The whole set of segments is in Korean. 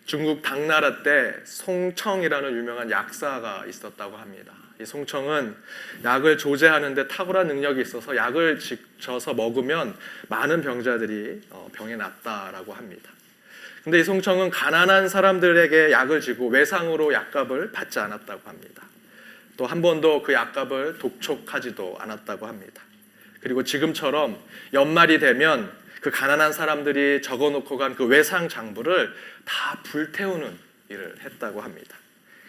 중국 당나라 때 송청이라는 유명한 약사가 있었다고 합니다. 이 송청은 약을 조제하는 데 탁월한 능력이 있어서 약을 지어서 먹으면 많은 병자들이 병에 낫다라고 합니다. 근데 이 송청은 가난한 사람들에게 약을 지고 외상으로 약값을 받지 않았다고 합니다. 또 한 번도 그 약값을 독촉하지도 않았다고 합니다. 그리고 지금처럼 연말이 되면 그 가난한 사람들이 적어놓고 간 그 외상 장부를 다 불태우는 일을 했다고 합니다.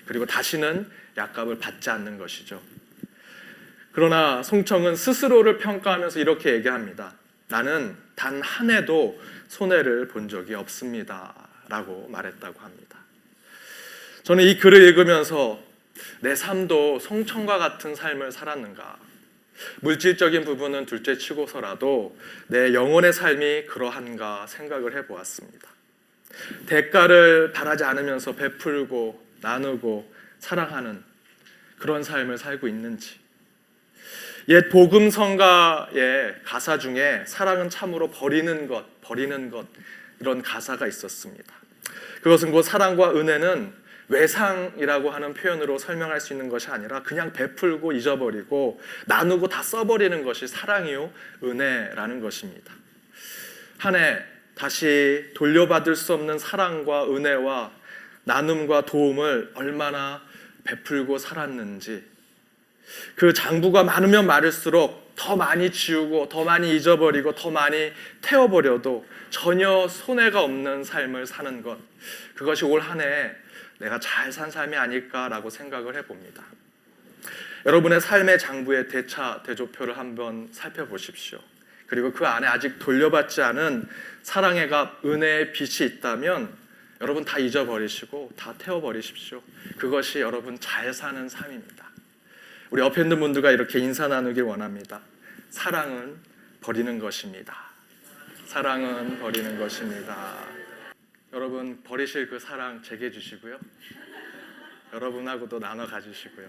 그리고 다시는 약값을 받지 않는 것이죠. 그러나 송청은 스스로를 평가하면서 이렇게 얘기합니다. 나는 단 한 해도 손해를 본 적이 없습니다 라고 말했다고 합니다. 저는 이 글을 읽으면서 내 삶도 송청과 같은 삶을 살았는가, 물질적인 부분은 둘째 치고서라도 내 영혼의 삶이 그러한가 생각을 해보았습니다. 대가를 바라지 않으면서 베풀고 나누고 사랑하는 그런 삶을 살고 있는지, 옛 복음성가의 가사 중에 사랑은 참으로 버리는 것 이런 가사가 있었습니다. 그것은 곧 사랑과 은혜는 외상이라고 하는 표현으로 설명할 수 있는 것이 아니라 그냥 베풀고 잊어버리고 나누고 다 써버리는 것이 사랑이요 은혜라는 것입니다. 한 해 다시 돌려받을 수 없는 사랑과 은혜와 나눔과 도움을 얼마나 베풀고 살았는지, 그 장부가 많으면 많을수록 더 많이 지우고 더 많이 잊어버리고 더 많이 태워버려도 전혀 손해가 없는 삶을 사는 것, 그것이 올 한 해 내가 잘 산 삶이 아닐까라고 생각을 해봅니다. 여러분의 삶의 장부의 대조표를 한번 살펴보십시오. 그리고 그 안에 아직 돌려받지 않은 사랑의 값, 은혜의 빛이 있다면 여러분 다 잊어버리시고 다 태워버리십시오. 그것이 여러분 잘 사는 삶입니다. 우리 옆에 있는 분들과 이렇게 인사 나누길 원합니다. 사랑은 버리는 것입니다. 사랑은 버리는 것입니다. 여러분 버리실 그 사랑 제게 주시고요. 여러분하고도 나눠 가지시고요.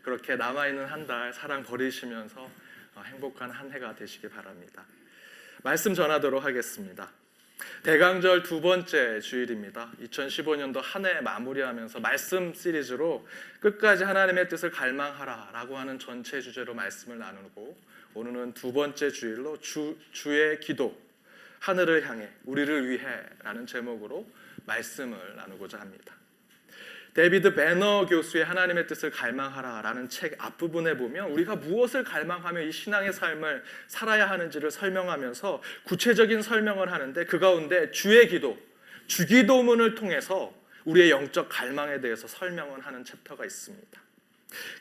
그렇게 남아있는 한 달 사랑 버리시면서 행복한 한 해가 되시길 바랍니다. 말씀 전하도록 하겠습니다. 대강절 두 번째 주일입니다. 2015년도 한 해 마무리하면서 말씀 시리즈로 끝까지 하나님의 뜻을 갈망하라 라고 하는 전체 주제로 말씀을 나누고, 오늘은 두 번째 주일로 주의 기도, 하늘을 향해 우리를 위해 라는 제목으로 말씀을 나누고자 합니다. 데이비드 배너 교수의 하나님의 뜻을 갈망하라 라는 책 앞부분에 보면 우리가 무엇을 갈망하며 이 신앙의 삶을 살아야 하는지를 설명하면서 구체적인 설명을 하는데, 그 가운데 주의 기도, 주기도문을 통해서 우리의 영적 갈망에 대해서 설명을 하는 챕터가 있습니다.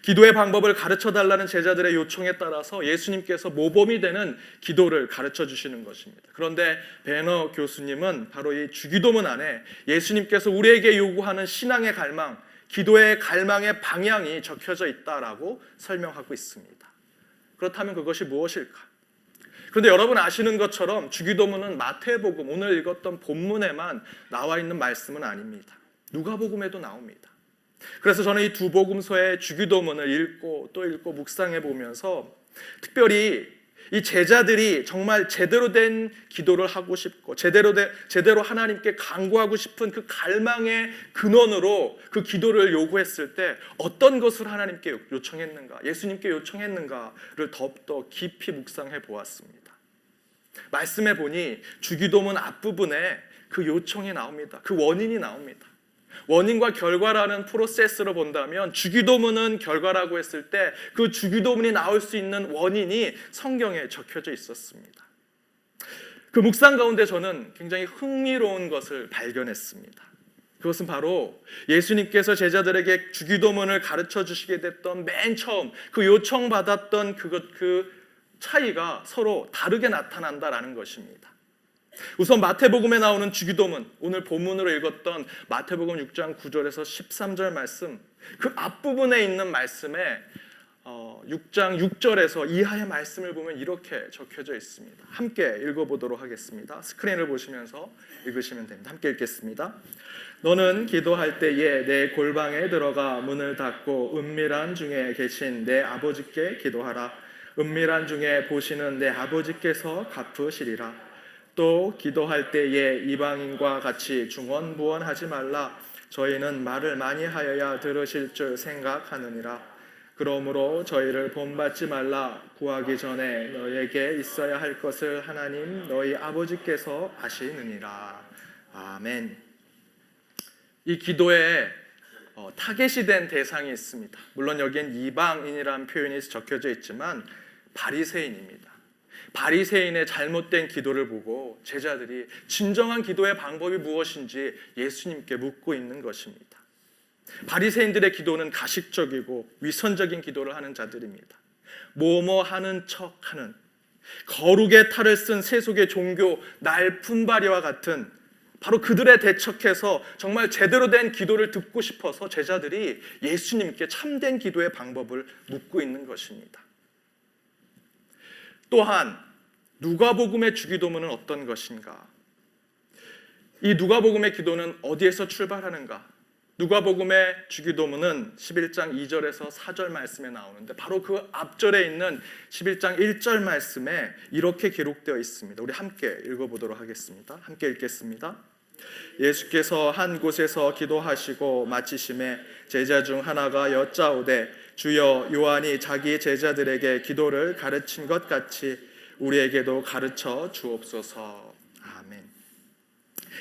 기도의 방법을 가르쳐달라는 제자들의 요청에 따라서 예수님께서 모범이 되는 기도를 가르쳐 주시는 것입니다. 그런데 배너 교수님은 바로 이 주기도문 안에 예수님께서 우리에게 요구하는 신앙의 갈망, 기도의 갈망의 방향이 적혀져 있다라고 설명하고 있습니다. 그렇다면 그것이 무엇일까? 그런데 여러분 아시는 것처럼 주기도문은 마태복음, 오늘 읽었던 본문에만 나와 있는 말씀은 아닙니다. 누가복음에도 나옵니다. 그래서 저는 이 두 복음서의 주기도문을 읽고 또 읽고 묵상해 보면서 특별히 이 제자들이 정말 제대로 된 기도를 하고 싶고 제대로 하나님께 간구하고 싶은 그 갈망의 근원으로 그 기도를 요구했을 때 어떤 것을 하나님께 요청했는가, 예수님께 요청했는가를 더욱더 깊이 묵상해 보았습니다. 말씀해 보니 주기도문 앞부분에 그 요청이 나옵니다. 그 원인이 나옵니다. 원인과 결과라는 프로세스로 본다면 주기도문은 결과라고 했을 때 그 주기도문이 나올 수 있는 원인이 성경에 적혀져 있었습니다. 그 묵상 가운데 저는 굉장히 흥미로운 것을 발견했습니다. 그것은 바로 예수님께서 제자들에게 주기도문을 가르쳐 주시게 됐던 맨 처음 그 요청받았던 그 차이가 서로 다르게 나타난다라는 것입니다. 우선 마태복음에 나오는 주기도문, 오늘 본문으로 읽었던 마태복음 6장 9절에서 13절 말씀, 그 앞부분에 있는 말씀에 6장 6절에서 이하의 말씀을 보면 이렇게 적혀져 있습니다. 함께 읽어보도록 하겠습니다. 스크린을 보시면서 읽으시면 됩니다. 함께 읽겠습니다. 너는 기도할 때에 내 골방에 들어가 문을 닫고 은밀한 중에 계신 내 아버지께 기도하라. 은밀한 중에 보시는 내 아버지께서 갚으시리라. 또 기도할 때에 이방인과 같이 중언부언하지 말라. 저희는 말을 많이 하여야 들으실 줄 생각하느니라. 그러므로 저희를 본받지 말라. 구하기 전에 너에게 있어야 할 것을 하나님 너희 아버지께서 아시느니라. 아멘. 이 기도에 타겟이 된 대상이 있습니다. 물론 여기엔 이방인이라는 표현이 적혀져 있지만 바리새인입니다. 바리새인의 잘못된 기도를 보고 제자들이 진정한 기도의 방법이 무엇인지 예수님께 묻고 있는 것입니다. 바리새인들의 기도는 가식적이고 위선적인 기도를 하는 자들입니다. 뭐뭐 하는 척하는 거룩의 탈을 쓴 세속의 종교 날품바리와 같은 바로 그들에 대척해서 정말 제대로 된 기도를 듣고 싶어서 제자들이 예수님께 참된 기도의 방법을 묻고 있는 것입니다. 또한 누가복음의 주기도문은 어떤 것인가? 이 누가복음의 기도는 어디에서 출발하는가? 누가복음의 주기도문은 11장 2절에서 4절 말씀에 나오는데 바로 그 앞절에 있는 11장 1절 말씀에 이렇게 기록되어 있습니다. 우리 함께 읽어보도록 하겠습니다. 함께 읽겠습니다. 예수께서 한 곳에서 기도하시고 마치심에 제자 중 하나가 여짜오되 주여 요한이 자기 제자들에게 기도를 가르친 것 같이 우리에게도 가르쳐 주옵소서. 아멘.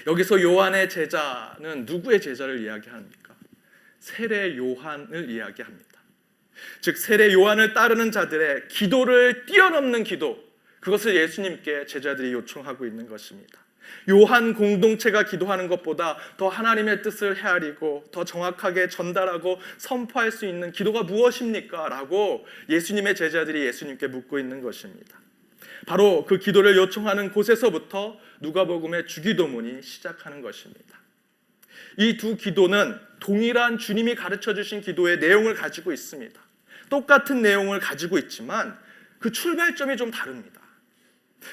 여기서 요한의 제자는 누구의 제자를 이야기합니까? 세례 요한을 이야기합니다. 즉 세례 요한을 따르는 자들의 기도를 뛰어넘는 기도, 그것을 예수님께 제자들이 요청하고 있는 것입니다. 요한 공동체가 기도하는 것보다 더 하나님의 뜻을 헤아리고 더 정확하게 전달하고 선포할 수 있는 기도가 무엇입니까? 라고 예수님의 제자들이 예수님께 묻고 있는 것입니다. 바로 그 기도를 요청하는 곳에서부터 누가복음의 주기도문이 시작하는 것입니다. 이 두 기도는 동일한 주님이 가르쳐 주신 기도의 내용을 가지고 있습니다. 똑같은 내용을 가지고 있지만 그 출발점이 좀 다릅니다.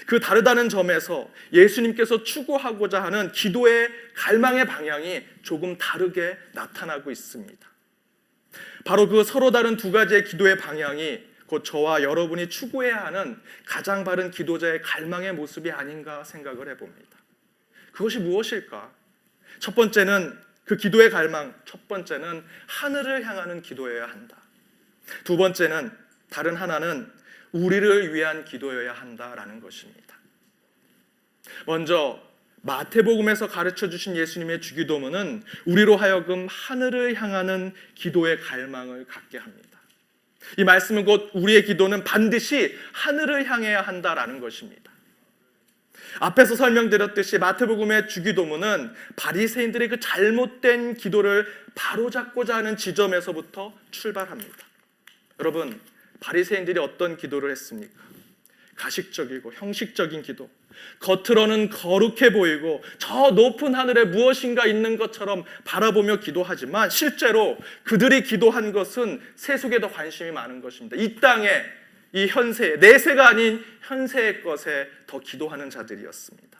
그 다르다는 점에서 예수님께서 추구하고자 하는 기도의 갈망의 방향이 조금 다르게 나타나고 있습니다. 바로 그 서로 다른 두 가지의 기도의 방향이 곧 저와 여러분이 추구해야 하는 가장 바른 기도자의 갈망의 모습이 아닌가 생각을 해봅니다. 그것이 무엇일까? 첫 번째는 그 기도의 갈망, 첫 번째는 하늘을 향하는 기도여야 한다. 두 번째는 다른 하나는 우리를 위한 기도여야 한다라는 것입니다. 먼저 마태복음에서 가르쳐 주신 예수님의 주기도문은 우리로 하여금 하늘을 향하는 기도의 갈망을 갖게 합니다. 이 말씀은 곧 우리의 기도는 반드시 하늘을 향해야 한다라는 것입니다. 앞에서 설명드렸듯이 마태복음의 주기도문은 바리새인들의 그 잘못된 기도를 바로잡고자 하는 지점에서부터 출발합니다. 여러분, 바리새인들이 어떤 기도를 했습니까? 가식적이고 형식적인 기도, 겉으로는 거룩해 보이고 저 높은 하늘에 무엇인가 있는 것처럼 바라보며 기도하지만 실제로 그들이 기도한 것은 세속에 더 관심이 많은 것입니다. 이 땅에, 이 현세에, 내세가 아닌 현세의 것에 더 기도하는 자들이었습니다.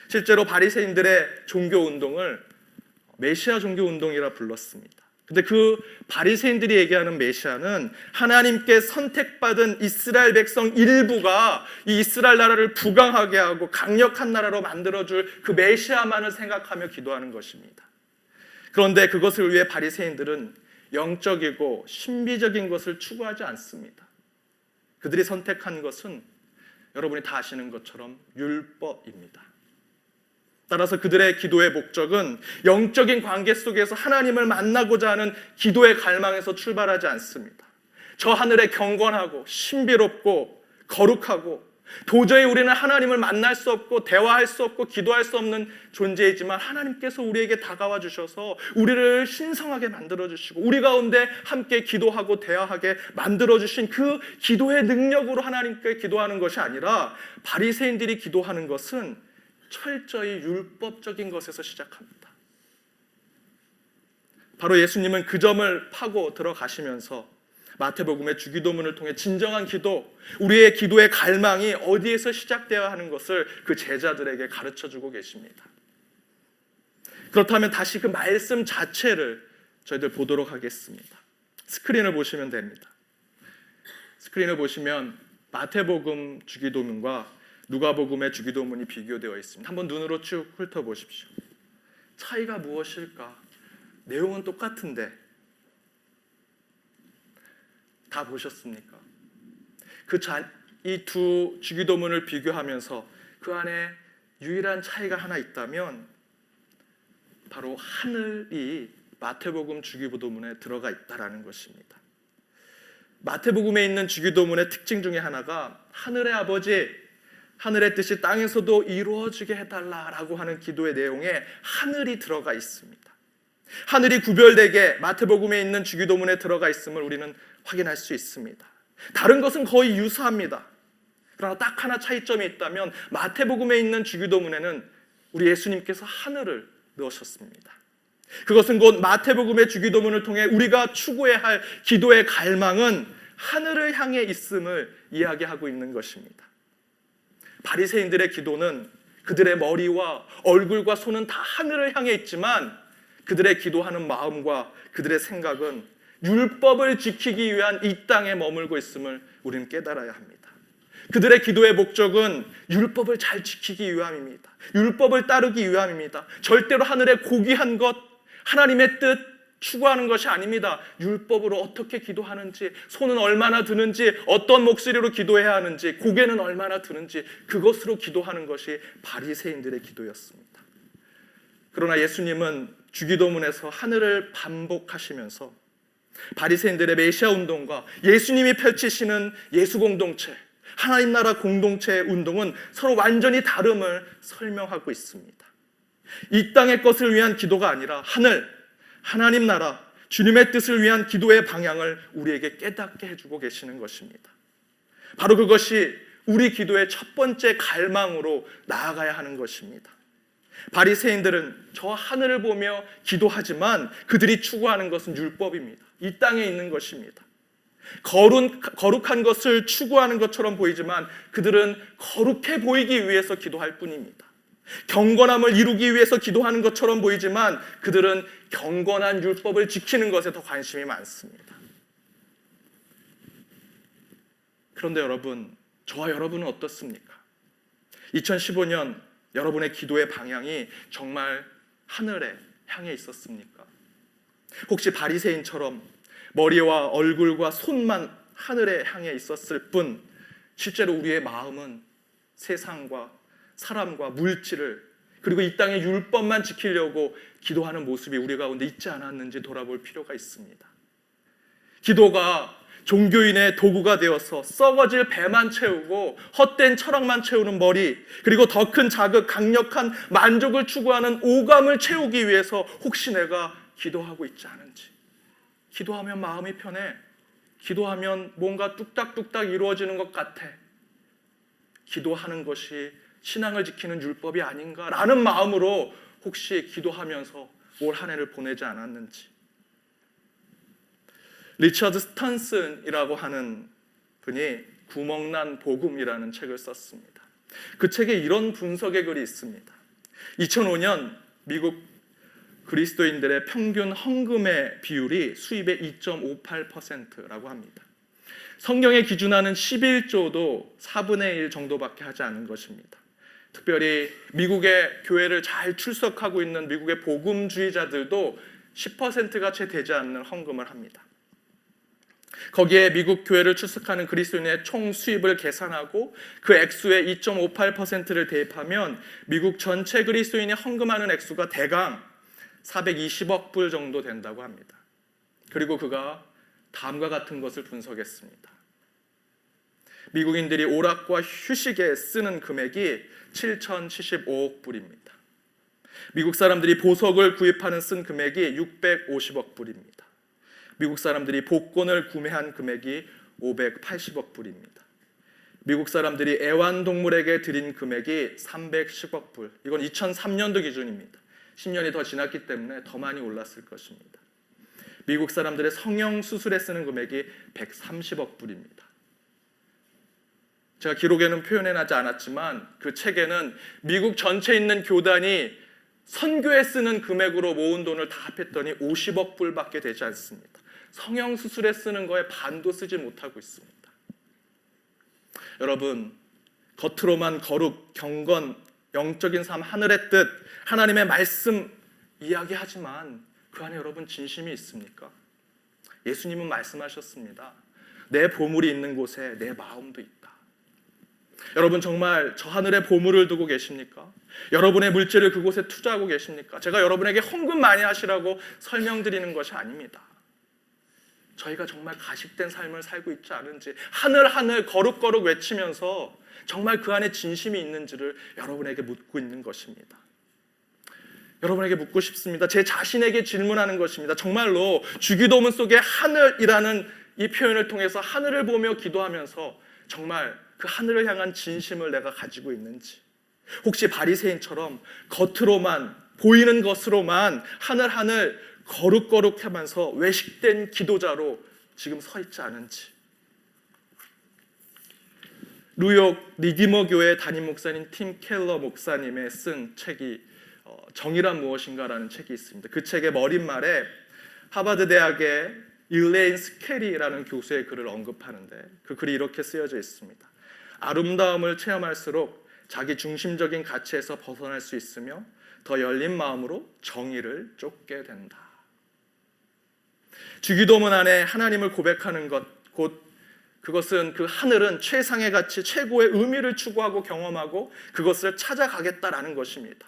실제로 바리새인들의 종교운동을 메시아 종교운동이라 불렀습니다. 근데 그 바리새인들이 얘기하는 메시아는 하나님께 선택받은 이스라엘 백성 일부가 이 이스라엘 나라를 부강하게 하고 강력한 나라로 만들어줄 그 메시아만을 생각하며 기도하는 것입니다. 그런데 그것을 위해 바리새인들은 영적이고 신비적인 것을 추구하지 않습니다. 그들이 선택한 것은 여러분이 다 아시는 것처럼 율법입니다. 따라서 그들의 기도의 목적은 영적인 관계 속에서 하나님을 만나고자 하는 기도의 갈망에서 출발하지 않습니다. 저 하늘에 경건하고 신비롭고 거룩하고 도저히 우리는 하나님을 만날 수 없고 대화할 수 없고 기도할 수 없는 존재이지만 하나님께서 우리에게 다가와 주셔서 우리를 신성하게 만들어 주시고 우리 가운데 함께 기도하고 대화하게 만들어 주신 그 기도의 능력으로 하나님께 기도하는 것이 아니라 바리새인들이 기도하는 것은 철저히 율법적인 것에서 시작합니다. 바로 예수님은 그 점을 파고 들어가시면서 마태복음의 주기도문을 통해 진정한 기도, 우리의 기도의 갈망이 어디에서 시작되어야 하는 것을 그 제자들에게 가르쳐주고 계십니다. 그렇다면 다시 그 말씀 자체를 저희들 보도록 하겠습니다. 스크린을 보시면 됩니다. 스크린을 보시면 마태복음 주기도문과 누가복음의 주기도문이 비교되어 있습니다. 한번 눈으로 쭉 훑어보십시오. 차이가 무엇일까? 내용은 똑같은데 다 보셨습니까? 이 두 주기도문을 비교하면서 그 안에 유일한 차이가 하나 있다면 바로 하늘이 마태복음 주기도문에 들어가 있다라는 것입니다. 마태복음에 있는 주기도문의 특징 중에 하나가 하늘의 아버지, 하늘의 뜻이 땅에서도 이루어지게 해달라라고 하는 기도의 내용에 하늘이 들어가 있습니다. 하늘이 구별되게 마태복음에 있는 주기도문에 들어가 있음을 우리는 확인할 수 있습니다. 다른 것은 거의 유사합니다. 그러나 딱 하나 차이점이 있다면 마태복음에 있는 주기도문에는 우리 예수님께서 하늘을 넣으셨습니다. 그것은 곧 마태복음의 주기도문을 통해 우리가 추구해야 할 기도의 갈망은 하늘을 향해 있음을 이야기하고 있는 것입니다. 바리새인들의 기도는 그들의 머리와 얼굴과 손은 다 하늘을 향해 있지만 그들의 기도하는 마음과 그들의 생각은 율법을 지키기 위한 이 땅에 머물고 있음을 우리는 깨달아야 합니다. 그들의 기도의 목적은 율법을 잘 지키기 위함입니다. 율법을 따르기 위함입니다. 절대로 하늘의 고귀한 것, 하나님의 뜻 추구하는 것이 아닙니다. 율법으로 어떻게 기도하는지, 손은 얼마나 드는지, 어떤 목소리로 기도해야 하는지, 고개는 얼마나 드는지 그것으로 기도하는 것이 바리새인들의 기도였습니다. 그러나 예수님은 주기도문에서 하늘을 반복하시면서 바리새인들의 메시아 운동과 예수님이 펼치시는 예수 공동체, 하나님 나라 공동체의 운동은 서로 완전히 다름을 설명하고 있습니다. 이 땅의 것을 위한 기도가 아니라 하나님 나라, 주님의 뜻을 위한 기도의 방향을 우리에게 깨닫게 해주고 계시는 것입니다. 바로 그것이 우리 기도의 첫 번째 갈망으로 나아가야 하는 것입니다. 바리새인들은 저 하늘을 보며 기도하지만 그들이 추구하는 것은 율법입니다. 이 땅에 있는 것입니다. 거룩한 것을 추구하는 것처럼 보이지만 그들은 거룩해 보이기 위해서 기도할 뿐입니다. 경건함을 이루기 위해서 기도하는 것처럼 보이지만 그들은 경건한 율법을 지키는 것에 더 관심이 많습니다. 그런데 여러분, 저와 여러분은 어떻습니까? 2015년 여러분의 기도의 방향이 정말 하늘에 향해 있었습니까? 혹시 바리새인처럼 머리와 얼굴과 손만 하늘에 향해 있었을 뿐 실제로 우리의 마음은 세상과 사람과 물질을 그리고 이 땅의 율법만 지키려고 기도하는 모습이 우리 가운데 있지 않았는지 돌아볼 필요가 있습니다. 기도가 종교인의 도구가 되어서 썩어질 배만 채우고 헛된 철학만 채우는 머리, 그리고 더 큰 자극, 강력한 만족을 추구하는 오감을 채우기 위해서 혹시 내가 기도하고 있지 않은지, 기도하면 마음이 편해, 기도하면 뭔가 뚝딱뚝딱 이루어지는 것 같아, 기도하는 것이 신앙을 지키는 율법이 아닌가라는 마음으로 혹시 기도하면서 올 한 해를 보내지 않았는지. 리처드 스턴슨이라고 하는 분이 구멍난 복음이라는 책을 썼습니다. 그 책에 이런 분석의 글이 있습니다. 2005년 미국 그리스도인들의 평균 헌금의 비율이 수입의 2.58%라고 합니다. 성경에 기준하는 11조도 4분의 1 정도밖에 하지 않은 것입니다. 특별히 미국의 교회를 잘 출석하고 있는 미국의 복음주의자들도 10%가 채 되지 않는 헌금을 합니다. 거기에 미국 교회를 출석하는 그리스도인의 총 수입을 계산하고 그 액수의 2.58%를 대입하면 미국 전체 그리스도인이 헌금하는 액수가 대강 420억 불 정도 된다고 합니다. 그리고 그가 다음과 같은 것을 분석했습니다. 미국인들이 오락과 휴식에 쓰는 금액이 7,075억 불입니다. 미국 사람들이 보석을 구입하는 쓴 금액이 650억 불입니다. 미국 사람들이 복권을 구매한 금액이 580억 불입니다. 미국 사람들이 애완동물에게 드린 금액이 310억 불. 이건 2003년도 기준입니다. 10년이 더 지났기 때문에 더 많이 올랐을 것입니다. 미국 사람들의 성형수술에 쓰는 금액이 130억 불입니다. 제가 기록에는 표현해나지 않았지만 그 책에는 미국 전체에 있는 교단이 선교에 쓰는 금액으로 모은 돈을 다 합했더니 50억 불밖에 되지 않습니다. 성형수술에 쓰는 거에 반도 쓰지 못하고 있습니다. 여러분, 겉으로만 거룩, 경건, 영적인 삶, 하늘의 뜻, 하나님의 말씀 이야기하지만 그 안에 여러분 진심이 있습니까? 예수님은 말씀하셨습니다. 내 보물이 있는 곳에 내 마음도 있다. 여러분 정말 저 하늘에 보물을 두고 계십니까? 여러분의 물질을 그곳에 투자하고 계십니까? 제가 여러분에게 헌금 많이 하시라고 설명드리는 것이 아닙니다. 저희가 정말 가식된 삶을 살고 있지 않은지, 하늘 하늘 거룩 외치면서 정말 그 안에 진심이 있는지를 여러분에게 묻고 있는 것입니다. 여러분에게 묻고 싶습니다. 제 자신에게 질문하는 것입니다. 정말로 주기도문 속에 하늘이라는 이 표현을 통해서 하늘을 보며 기도하면서 정말 그 하늘을 향한 진심을 내가 가지고 있는지, 혹시 바리새인처럼 겉으로만 보이는 것으로만 하늘 거룩하면서 외식된 기도자로 지금 서 있지 않은지. 뉴욕 리디머 교회 담임 목사님 팀 켈러 목사님의 쓴 책이 정의란 무엇인가라는 책이 있습니다. 그 책의 머릿말에 하버드 대학의 일레인 스케리라는 교수의 글을 언급하는데 그 글이 이렇게 쓰여져 있습니다. 아름다움을 체험할수록 자기 중심적인 가치에서 벗어날 수 있으며 더 열린 마음으로 정의를 쫓게 된다. 주기도문 안에 하나님을 고백하는 것, 곧 그것은 그 하늘은 최상의 가치, 최고의 의미를 추구하고 경험하고 그것을 찾아가겠다라는 것입니다.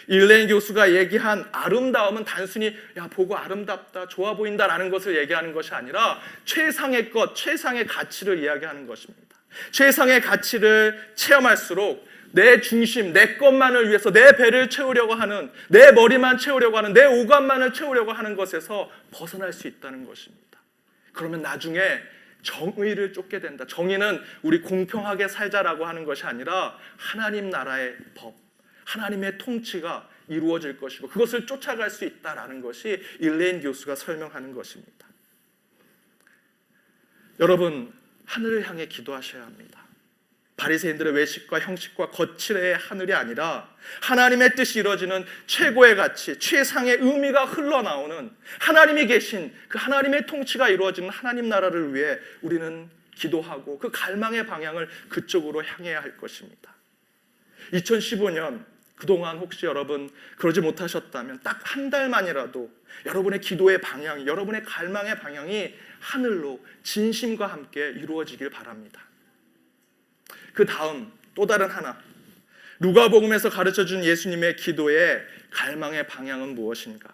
일레인 교수가 얘기한 아름다움은 단순히 보고 아름답다, 좋아 보인다라는 것을 얘기하는 것이 아니라 최상의 것, 최상의 가치를 이야기하는 것입니다. 최상의 가치를 체험할수록 내 중심, 내 것만을 위해서 내 배를 채우려고 하는, 내 머리만 채우려고 하는, 내 오감만을 채우려고 하는 것에서 벗어날 수 있다는 것입니다. 그러면 나중에 정의를 쫓게 된다. 정의는 우리 공평하게 살자라고 하는 것이 아니라 하나님 나라의 법, 하나님의 통치가 이루어질 것이고 그것을 쫓아갈 수 있다라는 것이 일레인 교수가 설명하는 것입니다. 여러분, 하늘을 향해 기도하셔야 합니다. 바리새인들의 외식과 형식과 거칠의 하늘이 아니라 하나님의 뜻이 이루어지는 최고의 가치, 최상의 의미가 흘러나오는 하나님이 계신 그 하나님의 통치가 이루어지는 하나님 나라를 위해 우리는 기도하고 그 갈망의 방향을 그쪽으로 향해야 할 것입니다. 2015년 그동안 혹시 여러분 그러지 못하셨다면 딱 한 달만이라도 여러분의 기도의 방향이, 여러분의 갈망의 방향이 하늘로 진심과 함께 이루어지길 바랍니다. 그 다음 또 다른 하나, 누가복음에서 가르쳐준 예수님의 기도의 갈망의 방향은 무엇인가?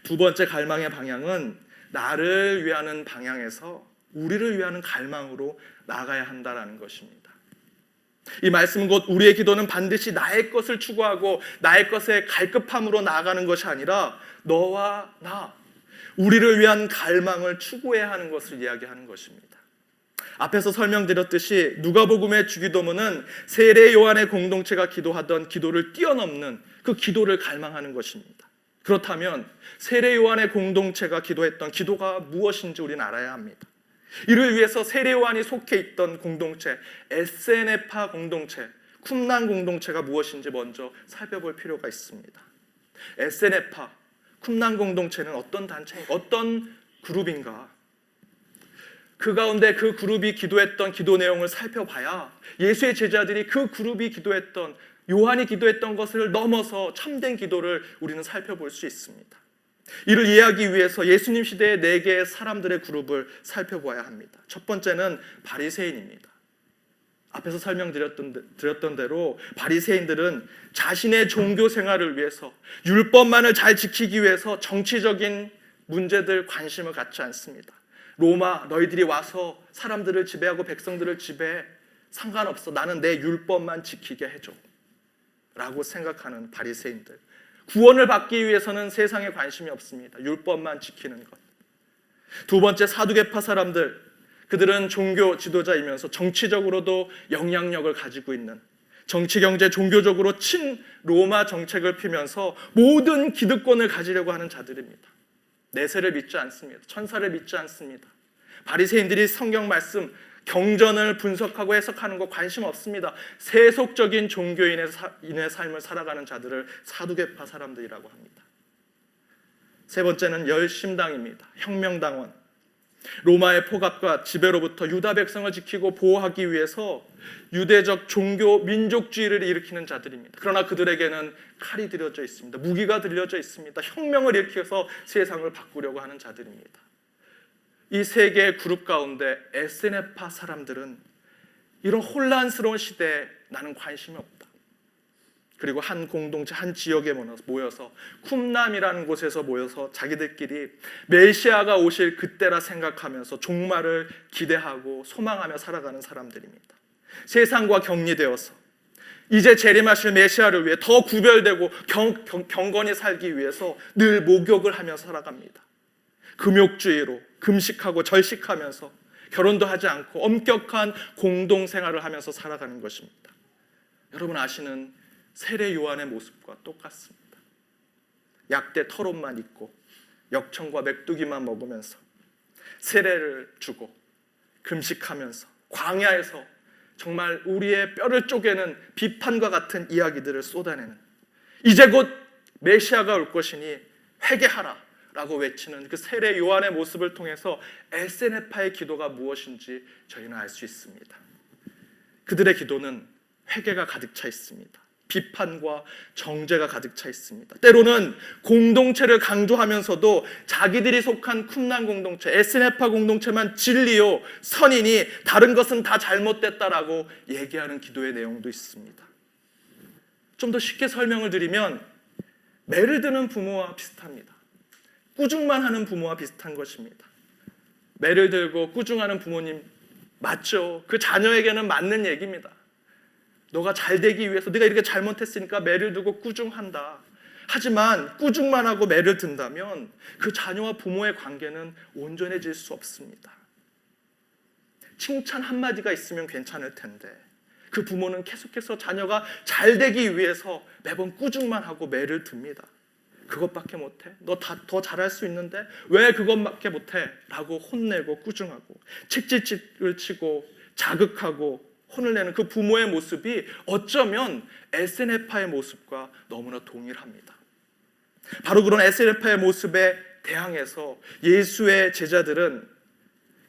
두 번째 갈망의 방향은 나를 위하는 방향에서 우리를 위하는 갈망으로 나아가야 한다는 것입니다. 이 말씀은 곧 우리의 기도는 반드시 나의 것을 추구하고 나의 것에 갈급함으로 나아가는 것이 아니라 너와 나, 우리를 위한 갈망을 추구해야 하는 것을 이야기하는 것입니다. 앞에서 설명드렸듯이 누가복음의 주기도문은 세례 요한의 공동체가 기도하던 기도를 뛰어넘는 그 기도를 갈망하는 것입니다. 그렇다면 세례 요한의 공동체가 기도했던 기도가 무엇인지 우리는 알아야 합니다. 이를 위해서 세례 요한이 속해 있던 공동체, 에세네파 공동체, 쿰난 공동체가 무엇인지 먼저 살펴볼 필요가 있습니다. 에세네파, 쿰난 공동체는 어떤 단체, 어떤 그룹인가? 그 가운데 그 그룹이 기도했던 기도 내용을 살펴봐야 예수의 제자들이 그 그룹이 기도했던, 요한이 기도했던 것을 넘어서 참된 기도를 우리는 살펴볼 수 있습니다. 이를 이해하기 위해서 예수님 시대의 4개의 사람들의 그룹을 살펴봐야 합니다. 첫 번째는 바리새인입니다. 앞에서 설명드렸던 대로 바리새인들은 자신의 종교 생활을 위해서, 율법만을 잘 지키기 위해서 정치적인 문제들 관심을 갖지 않습니다. 로마, 너희들이 와서 사람들을 지배하고 백성들을 지배해, 상관없어, 나는 내 율법만 지키게 해줘 라고 생각하는 바리새인들. 구원을 받기 위해서는 세상에 관심이 없습니다. 율법만 지키는 것. 두 번째, 사두개파 사람들. 그들은 종교 지도자이면서 정치적으로도 영향력을 가지고 있는, 정치, 경제, 종교적으로 친로마 정책을 피면서 모든 기득권을 가지려고 하는 자들입니다. 내세를 믿지 않습니다. 천사를 믿지 않습니다. 바리새인들이 성경 말씀, 경전을 분석하고 해석하는 거 관심 없습니다. 세속적인 종교인의 삶을 살아가는 자들을 사두개파 사람들이라고 합니다. 세 번째는 열심당입니다. 혁명당원. 로마의 포갑과 지배로부터 유다 백성을 지키고 보호하기 위해서 유대적 종교 민족주의를 일으키는 자들입니다. 그러나 그들에게는 칼이 들여져 있습니다. 무기가 들여져 있습니다. 혁명을 일으켜서 세상을 바꾸려고 하는 자들입니다. 이 세 개의 그룹 가운데 에세네파 사람들은 이런 혼란스러운 시대에 나는 관심이 없다. 그리고 한 공동체, 한 지역에 모여서 쿰남이라는 곳에서 모여서 자기들끼리 메시아가 오실 그때라 생각하면서 종말을 기대하고 소망하며 살아가는 사람들입니다. 세상과 격리되어서 이제 재림하실 메시아를 위해 더 구별되고 경건히 살기 위해서 늘 목욕을 하며 살아갑니다. 금욕주의로 금식하고 절식하면서 결혼도 하지 않고 엄격한 공동생활을 하면서 살아가는 것입니다. 여러분 아시는 세례 요한의 모습과 똑같습니다. 약대 털옷만 입고 역청과 맥두기만 먹으면서 세례를 주고 금식하면서 광야에서 정말 우리의 뼈를 쪼개는 비판과 같은 이야기들을 쏟아내는, 이제 곧 메시아가 올 것이니 회개하라 라고 외치는 그 세례 요한의 모습을 통해서 에세네파의 기도가 무엇인지 저희는 알 수 있습니다. 그들의 기도는 회개가 가득 차 있습니다. 비판과 정죄가 가득 차 있습니다. 때로는 공동체를 강조하면서도 자기들이 속한 쿰남 공동체, 에스네파 공동체만 진리요 선이니 다른 것은 다 잘못됐다라고 얘기하는 기도의 내용도 있습니다. 좀 더 쉽게 설명을 드리면 매를 드는 부모와 비슷합니다. 꾸중만 하는 부모와 비슷한 것입니다. 매를 들고 꾸중하는 부모님 맞죠? 그 자녀에게는 맞는 얘기입니다. 너가 잘 되기 위해서 네가 이렇게 잘못했으니까 매를 두고 꾸중한다. 하지만 꾸중만 하고 매를 든다면 그 자녀와 부모의 관계는 온전해질 수 없습니다. 칭찬 한마디가 있으면 괜찮을 텐데 그 부모는 계속해서 자녀가 잘 되기 위해서 매번 꾸중만 하고 매를 듭니다. 그것밖에 못해? 너 더 잘할 수 있는데 왜 그것밖에 못해? 라고 혼내고 꾸중하고 책짓질을 치고 자극하고 혼을 내는 그 부모의 모습이 어쩌면 에세네파의 모습과 너무나 동일합니다. 바로 그런 에세네파의 모습에 대항해서 예수의 제자들은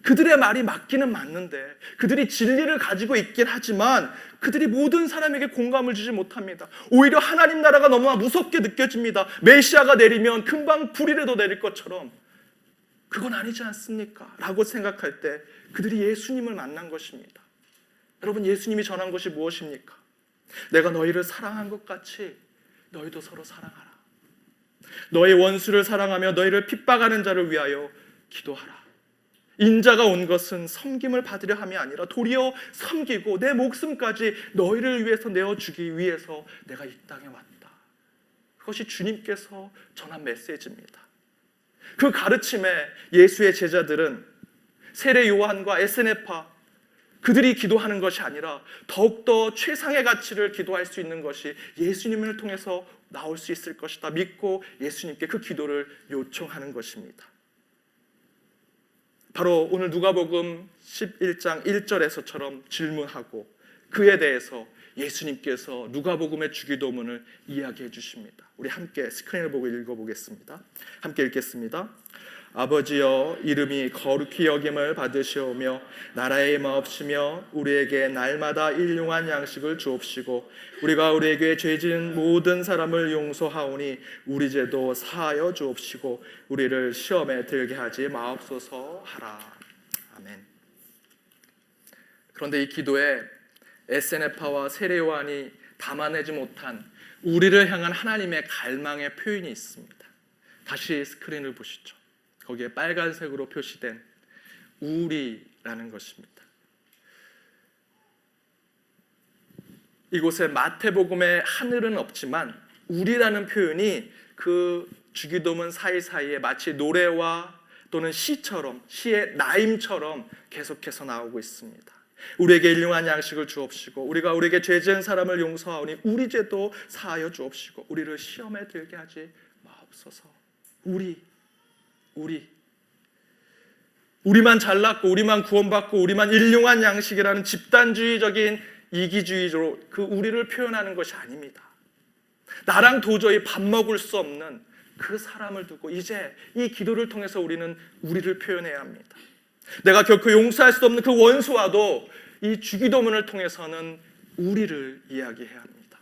그들의 말이 맞기는 맞는데 그들이 진리를 가지고 있긴 하지만 그들이 모든 사람에게 공감을 주지 못합니다. 오히려 하나님 나라가 너무나 무섭게 느껴집니다. 메시아가 내리면 금방 불이라도 내릴 것처럼 그건 아니지 않습니까? 라고 생각할 때 그들이 예수님을 만난 것입니다. 여러분 예수님이 전한 것이 무엇입니까? 내가 너희를 사랑한 것 같이 너희도 서로 사랑하라. 너희 원수를 사랑하며 너희를 핍박하는 자를 위하여 기도하라. 인자가 온 것은 섬김을 받으려 함이 아니라 도리어 섬기고 내 목숨까지 너희를 위해서 내어주기 위해서 내가 이 땅에 왔다. 그것이 주님께서 전한 메시지입니다. 그 가르침에 예수의 제자들은 세례 요한과 에스네파 그들이 기도하는 것이 아니라 더욱더 최상의 가치를 기도할 수 있는 것이 예수님을 통해서 나올 수 있을 것이다 믿고 예수님께 그 기도를 요청하는 것입니다. 바로 오늘 누가복음 11장 1절에서처럼 질문하고 그에 대해서 예수님께서 누가복음의 주기도문을 이야기해 주십니다. 우리 함께 스크린을 보고 읽어보겠습니다. 함께 읽겠습니다. 아버지여 이름이 거룩히 여김을 받으시오며 나라의 임하옵시며 우리에게 날마다 일용할 양식을 주옵시고 우리가 우리에게 죄진 모든 사람을 용서하오니 우리 죄도 사하여 주옵시고 우리를 시험에 들게 하지 마옵소서 하라. 아멘. 그런데 이 기도에 에세네파와 세례 요한이 담아내지 못한 우리를 향한 하나님의 갈망의 표현이 있습니다. 다시 스크린을 보시죠. 거기에 빨간색으로 표시된 우리라는 것입니다. 이곳에 마태복음에 하늘은 없지만 우리라는 표현이 그 주기도문 사이사이에 마치 노래와 또는 시처럼 시의 나임처럼 계속해서 나오고 있습니다. 우리에게 일용할 양식을 주옵시고 우리가 우리에게 죄 지은 사람을 용서하오니 우리 죄도 사하여 주옵시고 우리를 시험에 들게 하지 마옵소서. 우리만 잘났고 우리만 구원받고 우리만 일용할 양식이라는 집단주의적인 이기주의로 그 우리를 표현하는 것이 아닙니다. 나랑 도저히 밥 먹을 수 없는 그 사람을 두고 이제 이 기도를 통해서 우리는 우리를 표현해야 합니다. 내가 결코 용서할 수 없는 그 원수와도 이 주기도문을 통해서는 우리를 이야기해야 합니다.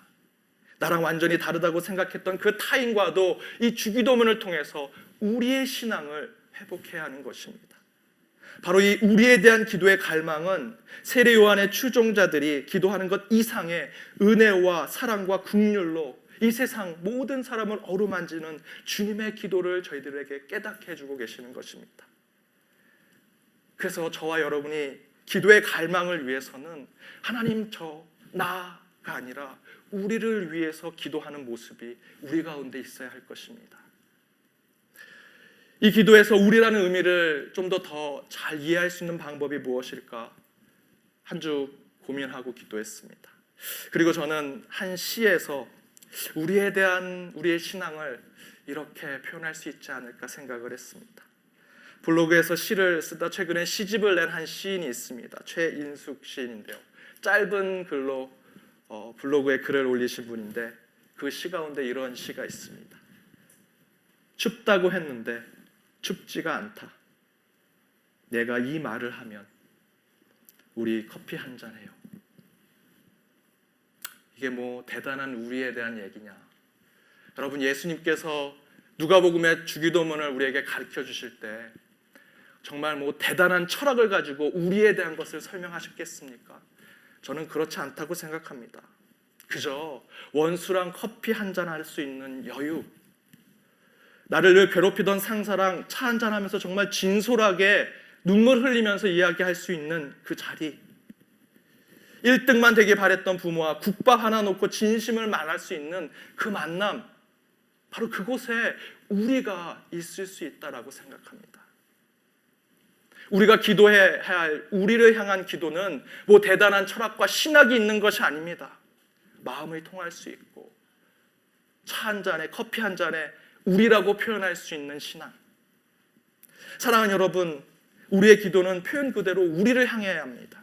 나랑 완전히 다르다고 생각했던 그 타인과도 이 주기도문을 통해서 우리의 신앙을 회복해야 하는 것입니다. 바로 이 우리에 대한 기도의 갈망은 세례 요한의 추종자들이 기도하는 것 이상의 은혜와 사랑과 긍휼로 이 세상 모든 사람을 어루만지는 주님의 기도를 저희들에게 깨닫게 해주고 계시는 것입니다. 그래서 저와 여러분이 기도의 갈망을 위해서는 하나님 나가 아니라 우리를 위해서 기도하는 모습이 우리 가운데 있어야 할 것입니다. 이 기도에서 우리라는 의미를 좀 더 잘 이해할 수 있는 방법이 무엇일까 한 주 고민하고 기도했습니다. 그리고 저는 한 시에서 우리에 대한 우리의 신앙을 이렇게 표현할 수 있지 않을까 생각을 했습니다. 블로그에서 시를 쓰다 최근에 시집을 낸 한 시인이 있습니다. 최인숙 시인인데요. 짧은 글로 블로그에 글을 올리신 분인데 그 시 가운데 이런 시가 있습니다. 춥다고 했는데 춥지가 않다. 내가 이 말을 하면 우리 커피 한 잔 해요. 이게 뭐 대단한 우리에 대한 얘기냐? 여러분, 예수님께서 누가복음의 주기도문을 우리에게 가르쳐 주실 때 정말 뭐 대단한 철학을 가지고 우리에 대한 것을 설명하셨겠습니까? 저는 그렇지 않다고 생각합니다. 그저 원수랑 커피 한 잔 할 수 있는 여유, 나를 늘 괴롭히던 상사랑 차 한잔 하면서 정말 진솔하게 눈물 흘리면서 이야기할 수 있는 그 자리, 1등만 되길 바랬던 부모와 국밥 하나 놓고 진심을 말할 수 있는 그 만남, 바로 그곳에 우리가 있을 수 있다라고 생각합니다. 우리가 기도해야 할 우리를 향한 기도는 뭐 대단한 철학과 신학이 있는 것이 아닙니다. 마음을 통할 수 있고 차 한 잔에 커피 한 잔에 우리라고 표현할 수 있는 신앙. 사랑하는 여러분, 우리의 기도는 표현 그대로 우리를 향해야 합니다.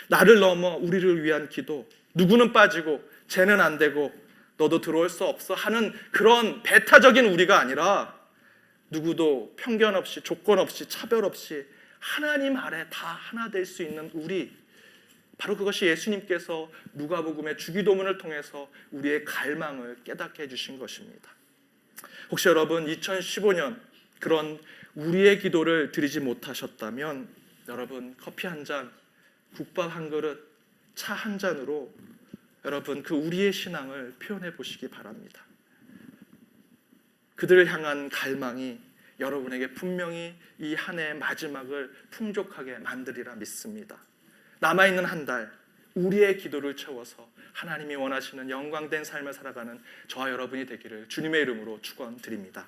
나를 넘어 우리를 위한 기도, 누구는 빠지고 쟤는 안 되고 너도 들어올 수 없어 하는 그런 배타적인 우리가 아니라 누구도 편견 없이 조건 없이 차별 없이 하나님 아래 다 하나 될 수 있는 우리, 바로 그것이 예수님께서 누가복음의 주기도문을 통해서 우리의 갈망을 깨닫게 해주신 것입니다. 혹시 여러분 2015년 그런 우리의 기도를 드리지 못하셨다면 여러분 커피 한 잔, 국밥 한 그릇, 차 한 잔으로 여러분 그 우리의 신앙을 표현해 보시기 바랍니다. 그들을 향한 갈망이 여러분에게 분명히 이 한 해의 마지막을 풍족하게 만들리라 믿습니다. 남아있는 한 달 우리의 기도를 채워서 하나님이 원하시는 영광된 삶을 살아가는 저와 여러분이 되기를 주님의 이름으로 축원드립니다.